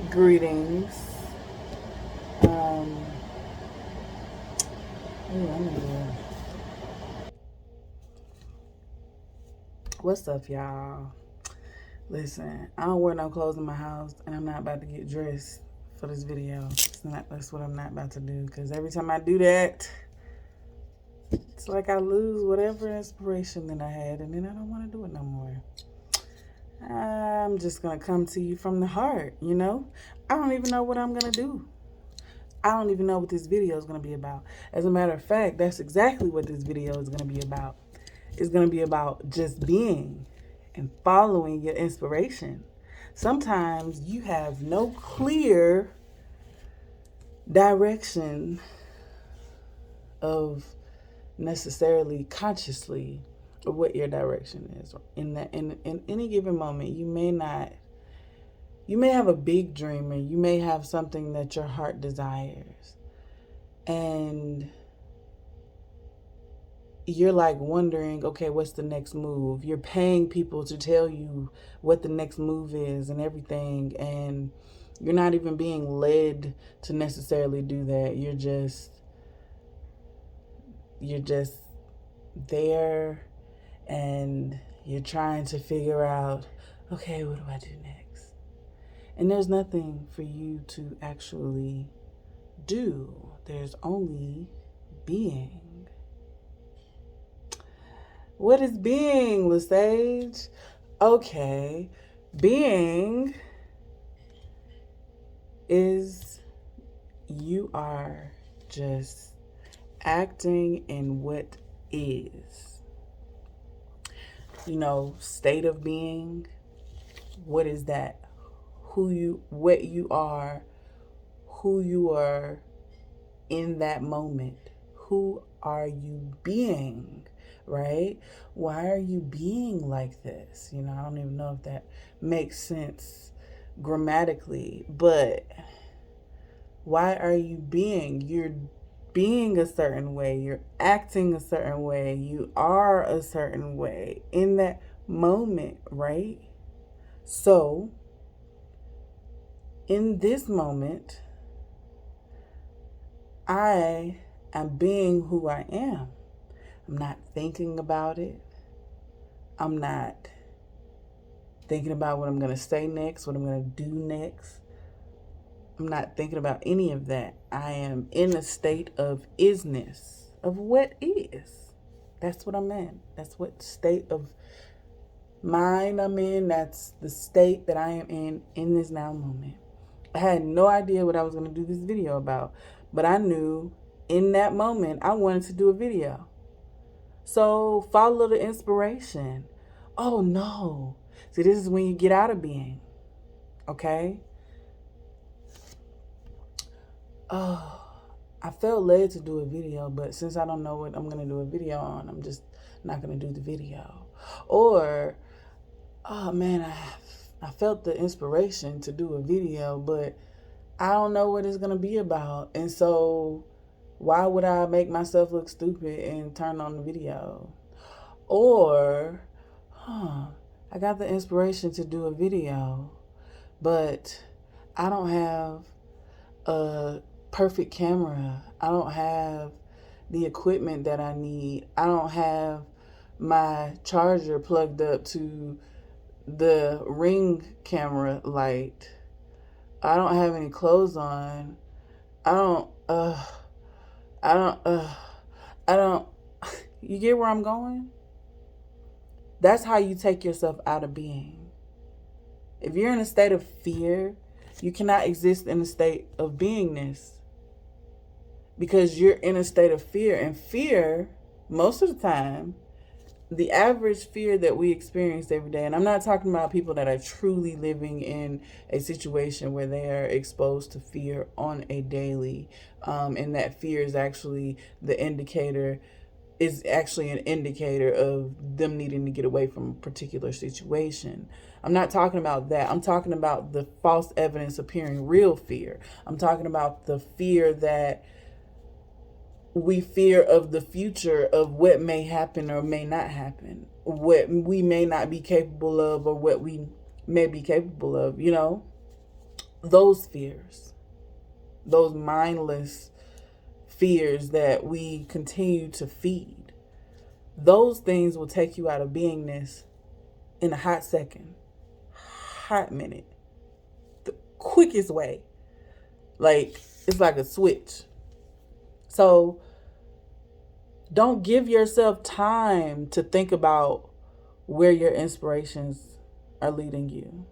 Greetings. Um, what's up, y'all? Listen, I don't wear no clothes in my house, and I'm not about to get dressed for this video. That's what I'm not about to do. Because every time I do that, it's like I lose whatever inspiration that I had, and then I don't want to do it no more. I'm just gonna come to you from the heart. I don't even know what I'm gonna do. I don't even know what this video is going to be about. As a matter of fact, that's exactly what this video is going to be about. It's going to be about just being and following your inspiration. Sometimes you have no clear direction of necessarily consciously of what your direction is. In any given moment, you may have a big dream, or you may have something that your heart desires. And you're like wondering, okay, what's the next move? You're paying people to tell you what the next move is and everything. And you're not even being led to necessarily do that. You're just there, and you're trying to figure out, okay, what do I do next? And there's nothing for you to actually do. There's only being. What is being, Lesage? Okay, being is you are just acting in what is. State of being. What is that? What you are, who you are in that moment. Who are you being? Right? Why are you being like this? I don't even know if that makes sense grammatically, but why are you being? You're being a certain way, you're acting a certain way, you are a certain way in that moment, right? So, in this moment, I am being who I am. I'm not thinking about it. I'm not thinking about what I'm going to say next, what I'm going to do next. I'm not thinking about any of that. I am in a state of isness, of what is. That's what I'm in. That's what state of mind I'm in. That's the state that I am in this now moment. I had no idea what I was going to do this video about, but I knew in that moment I wanted to do a video. So follow the inspiration. Oh no. See, this is when you get out of being. Okay? Oh, I felt led to do a video, but since I don't know what I'm going to do a video on, I'm just not going to do the video. Or, oh man, I felt the inspiration to do a video, but I don't know what it's going to be about. And so why would I make myself look stupid and turn on the video? Or, I got the inspiration to do a video, but I don't have a perfect camera. I don't have the equipment that I need. I don't have my charger plugged up to the Ring camera light. I don't have any clothes on. I don't, you get where I'm going? That's how you take yourself out of being. If you're in a state of fear, you cannot exist in a state of beingness because you're in a state of fear. And fear, most of the time, the average fear that we experience every day, and I'm not talking about people that are truly living in a situation where they are exposed to fear on a daily, and that fear is actually an indicator of them needing to get away from a particular situation. I'm not talking about that. I'm talking about the false evidence appearing real fear. I'm talking about the fear that we fear of the future, of what may happen or may not happen, what we may not be capable of or what we may be capable of, those fears, those mindless fears that we continue to feed, those things will take you out of beingness in a hot second, hot minute, the quickest way. Like, it's like a switch. So don't give yourself time to think about where your inspirations are leading you.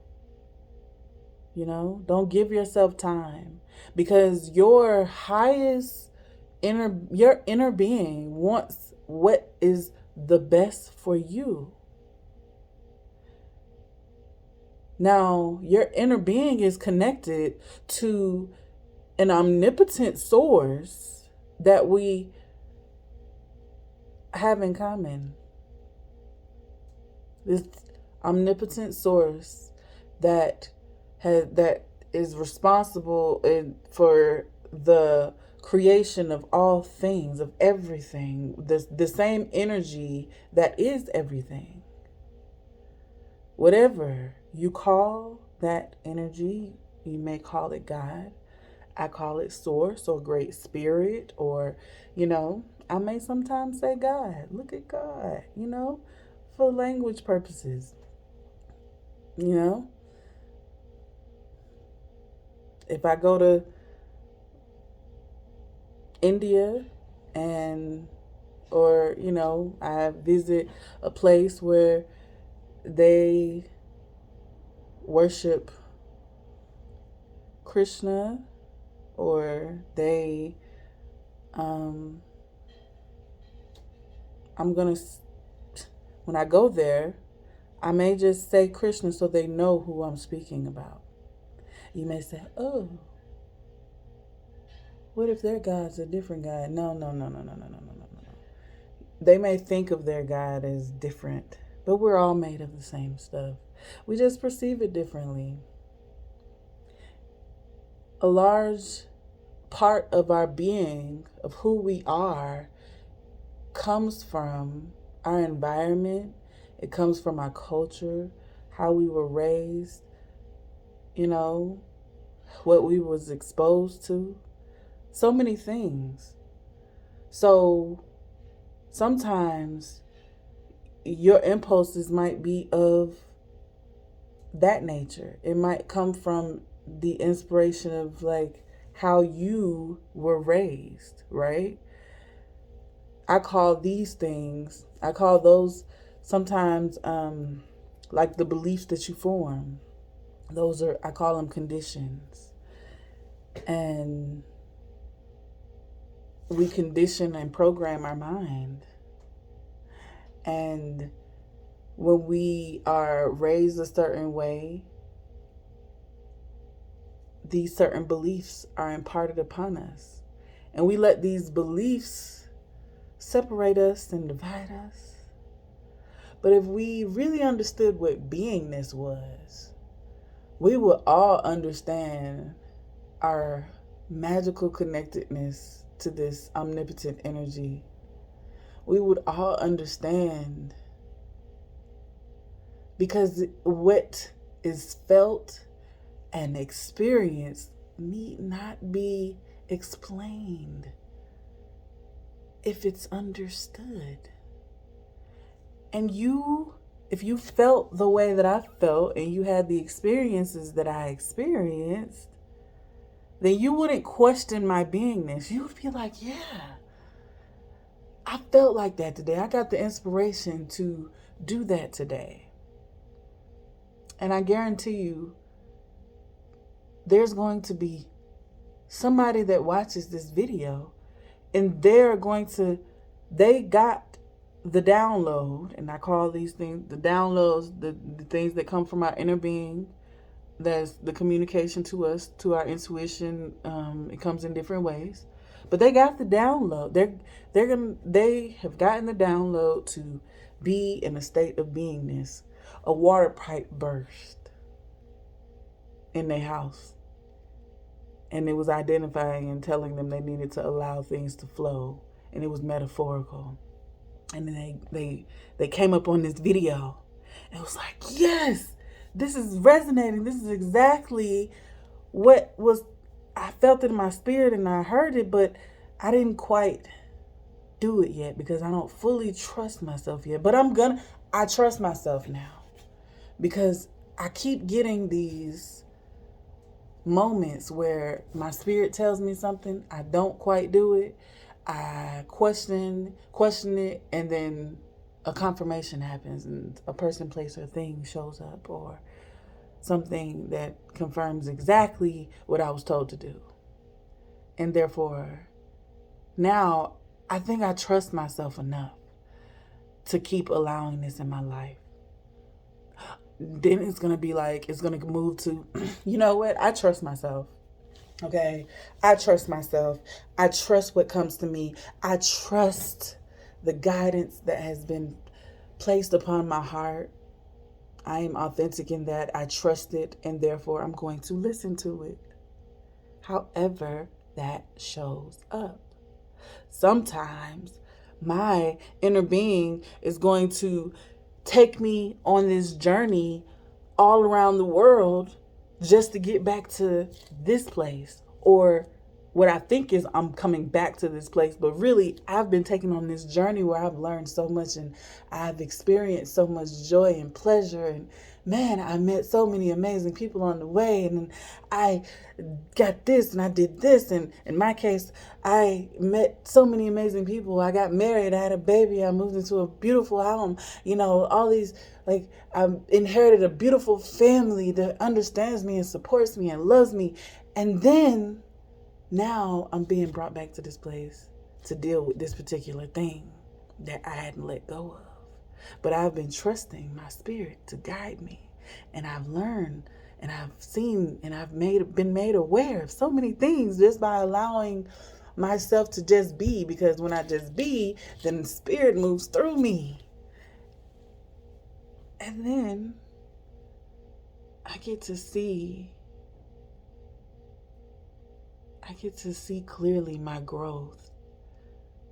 You know, don't give yourself time, because your inner being wants what is the best for you. Now, your inner being is connected to an omnipotent source that we have in common. This omnipotent source that is responsible for the creation of all things, of everything, the same energy that is everything. Whatever you call that energy, you may call it God. I call it source or great spirit, or, I may sometimes say God. Look at God, for language purposes. If I go to India or I visit a place where they worship Krishna, or they I'm gonna, when I go there, I may just say Krishna so they know who I'm speaking about. You may say, oh, what if their God's a different God? No. They may think of their God as different, but we're all made of the same stuff. We just perceive it differently. A large part of our being, of who we are, comes from our environment. It comes from our culture, how we were raised, what we was exposed to. So many things. So sometimes your impulses might be of that nature. It might come from the inspiration of like how you were raised, right? I call these things, I call those sometimes like the beliefs that you form. I call them conditions. And we condition and program our mind. And when we are raised a certain way, these certain beliefs are imparted upon us. And we let these beliefs separate us and divide us. But if we really understood what beingness was, we would all understand our magical connectedness to this omnipotent energy. We would all understand, because what is felt and experienced need not be explained if it's understood. And if you felt the way that I felt and you had the experiences that I experienced, then you wouldn't question my beingness. You would be like, yeah, I felt like that today. I got the inspiration to do that today. And I guarantee you, there's going to be somebody that watches this video and they got the download, and I call these things the downloads, the things that come from our inner being. That's the communication to us, to our intuition. It comes in different ways, but they got the download. They have gotten the download to be in a state of beingness. A water pipe burst in their house, and it was identifying and telling them they needed to allow things to flow, and it was metaphorical. And then they came up on this video. It was like, yes, this is resonating. This is exactly what was, I felt it in my spirit and I heard it, but I didn't quite do it yet because I don't fully trust myself yet. But I trust myself now because I keep getting these moments where my spirit tells me something, I don't quite do it. I question it, and then a confirmation happens and a person, place, or thing shows up, or something that confirms exactly what I was told to do. And therefore, now I think I trust myself enough to keep allowing this in my life. Then it's going to be like, it's going to move to, you know what? I trust myself. Okay. I trust myself. I trust what comes to me. I trust the guidance that has been placed upon my heart. I am authentic in that. I trust it, and therefore I'm going to listen to it. However, that shows up. Sometimes my inner being is going to take me on this journey all around the world just to get back to this place, or what I think is I'm coming back to this place, but really I've been taken on this journey where I've learned so much and I've experienced so much joy and pleasure, and man, I met so many amazing people on the way, and I got this and I did this, and in my case I met so many amazing people. I got married, I had a baby, I moved into a beautiful home, all these, like, I inherited a beautiful family that understands me and supports me and loves me. And then now I'm being brought back to this place to deal with this particular thing that I hadn't let go of. But I've been trusting my spirit to guide me. And I've learned and I've seen and I've been made aware of so many things just by allowing myself to just be. Because when I just be, then the spirit moves through me. And then I get to see clearly my growth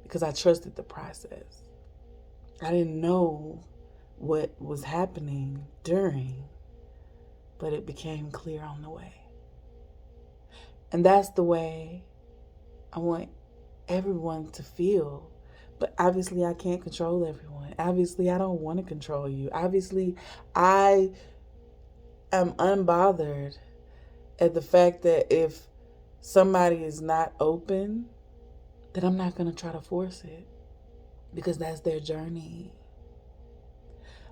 because I trusted the process. I didn't know what was happening during, but it became clear on the way. And that's the way I want everyone to feel. But obviously I can't control everyone. Obviously I don't want to control you. Obviously I am unbothered at the fact that if somebody is not open, then I'm not going to try to force it because that's their journey.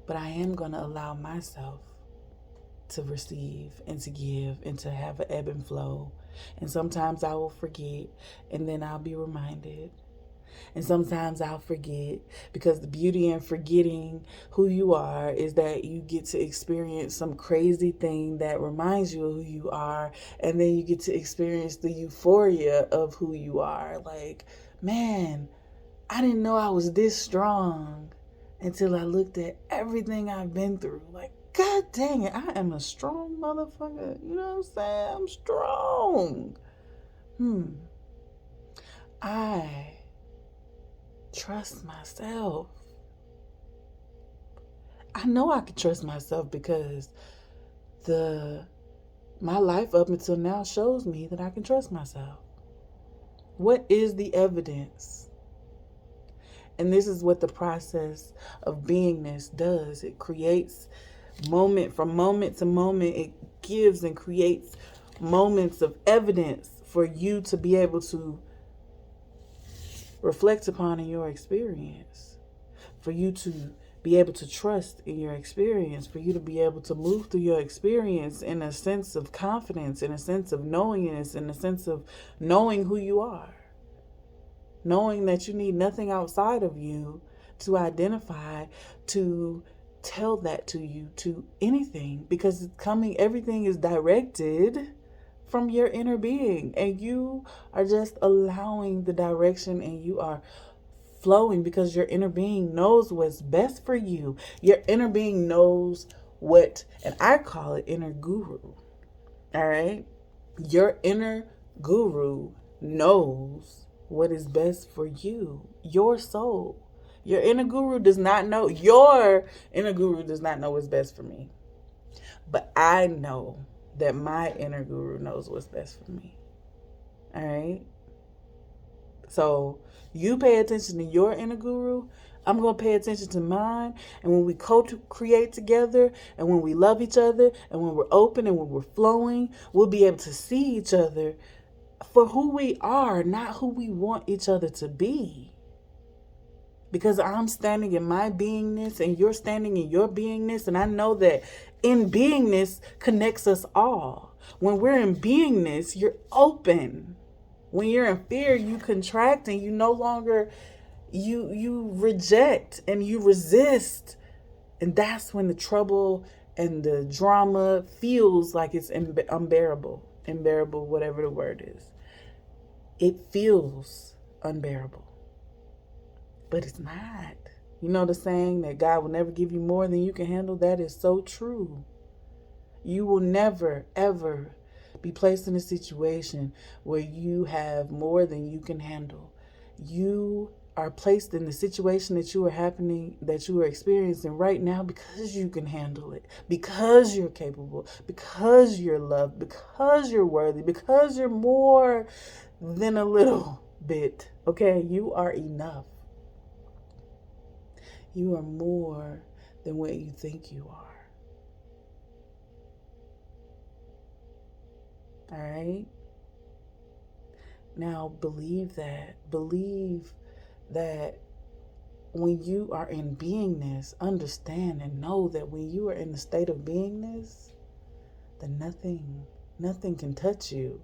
But I am going to allow myself to receive and to give and to have an ebb and flow. And sometimes I will forget, and then I'll be reminded. And sometimes I'll forget, because the beauty in forgetting who you are is that you get to experience some crazy thing that reminds you of who you are. And then you get to experience the euphoria of who you are. Like, man, I didn't know I was this strong until I looked at everything I've been through. Like, God dang it, I am a strong motherfucker. You know what I'm saying? I'm strong. I trust myself. I know I can trust myself because my life up until now shows me that I can trust myself. What is the evidence? And this is what the process of beingness does. It creates from moment to moment. It gives and creates moments of evidence for you to be able to reflect upon in your experience, for you to be able to trust in your experience, for you to be able to move through your experience in a sense of confidence, in a sense of knowingness, in a sense of knowing who you are, knowing that you need nothing outside of you to identify, to tell that to you, to anything, because everything is directed from your inner being, and you are just allowing the direction, and you are flowing because your inner being knows what's best for you. Your inner being knows what, and I call it inner guru. All right? Your inner guru knows what is best for you, your soul. Your inner guru does not know what's best for me. But I know that my inner guru knows what's best for me. All right? So you pay attention to your inner guru. I'm going to pay attention to mine. And when we co-create together, and when we love each other, and when we're open and when we're flowing, we'll be able to see each other for who we are, not who we want each other to be. Because I'm standing in my beingness and you're standing in your beingness. And I know that in beingness connects us all. When we're in beingness, you're open. When you're in fear, you contract and you no longer, you reject and you resist. And that's when the trouble and the drama feels like it's unbearable. Unbearable, whatever the word is. It feels unbearable. But it's not. You know the saying that God will never give you more than you can handle? That is so true. You will never, ever be placed in a situation where you have more than you can handle. You are placed in the situation that you are experiencing right now because you can handle it, because you're capable, because you're loved, because you're worthy, because you're more than a little bit. Okay, you are enough. You are more than what you think you are. All right? Now, believe that. Believe that when you are in beingness, understand and know that when you are in the state of beingness, then nothing can touch you.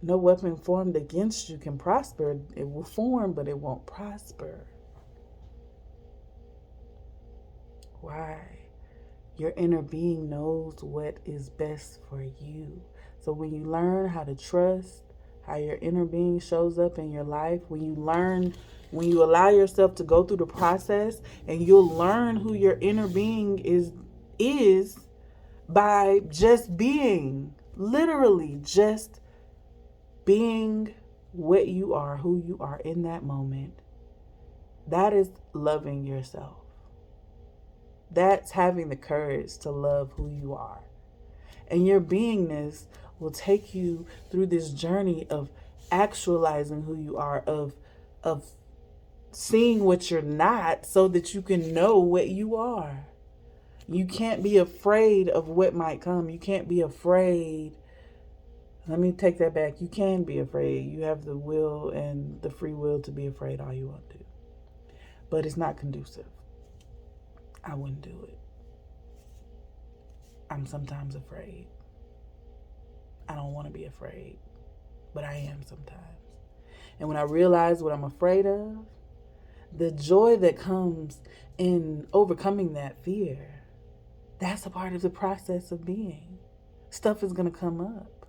No weapon formed against you can prosper. It will form, but it won't prosper. Why? Your inner being knows what is best for you. So when you learn how to trust how your inner being shows up in your life, when you allow yourself to go through the process, and you'll learn who your inner being is by just being, literally just being what you are, who you are in that moment. That is loving yourself. That's having the courage to love who you are. And your beingness will take you through this journey of actualizing who you are, of seeing what you're not so that you can know what you are. You can't be afraid of what might come. You can't be afraid. Let me take that back. You can be afraid. You have the will and the free will to be afraid all you want to. But it's not conducive. I wouldn't do it. I'm sometimes afraid. I don't want to be afraid, but I am sometimes. And when I realize what I'm afraid of, the joy that comes in overcoming that fear, that's a part of the process of being. Stuff is going to come up.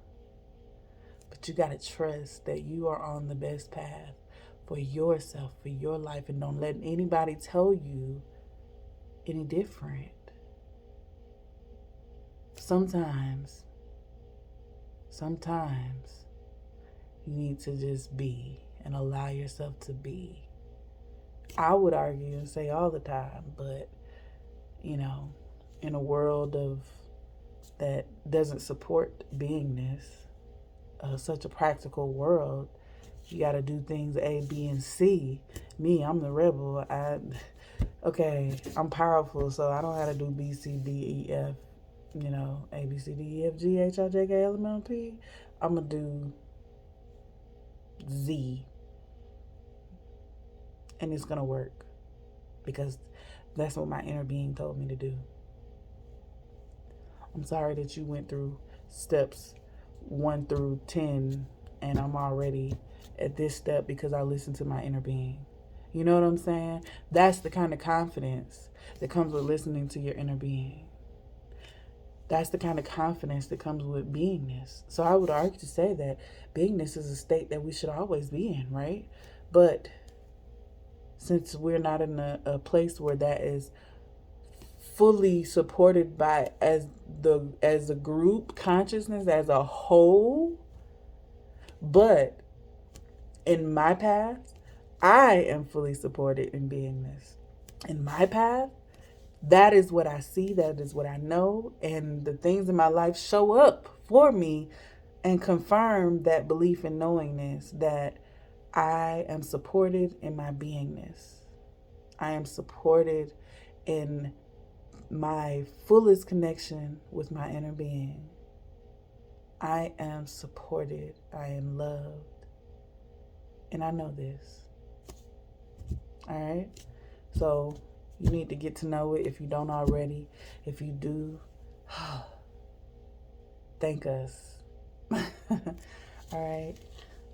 But you got to trust that you are on the best path for yourself, for your life, and don't let anybody tell you any different. Sometimes you need to just be and allow yourself to be. I would argue and say all the time, but in a world that doesn't support beingness, such a practical world, you got to do things A, B, and C. Me, I'm the rebel. I'm powerful, so I don't have to do B, C, D, E, F. A, B, C, D, E, F, G, H, I, J, K, L, M, N, P. I'm going to do Z. And it's going to work. Because that's what my inner being told me to do. I'm sorry that you went through steps 1 through 10, and I'm already at this step because I listened to my inner being. You know what I'm saying? That's the kind of confidence that comes with listening to your inner being. That's the kind of confidence that comes with beingness. So I would argue to say that beingness is a state that we should always be in, right? But since we're not in a place where that is fully supported by as a group consciousness as a whole, but in my path, I am fully supported in beingness. In my path, That is what I see. That is what I know. And the things in my life show up for me and confirm that belief and knowingness that I am supported in my beingness. I am supported in my fullest connection with my inner being. I am supported. I am loved. And I know this. All right? So you need to get to know it if you don't already. If you do, thank us. All right.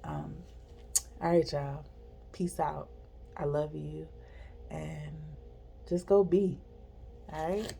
Um, all right, y'all. Peace out. I love you. And just go be. All right.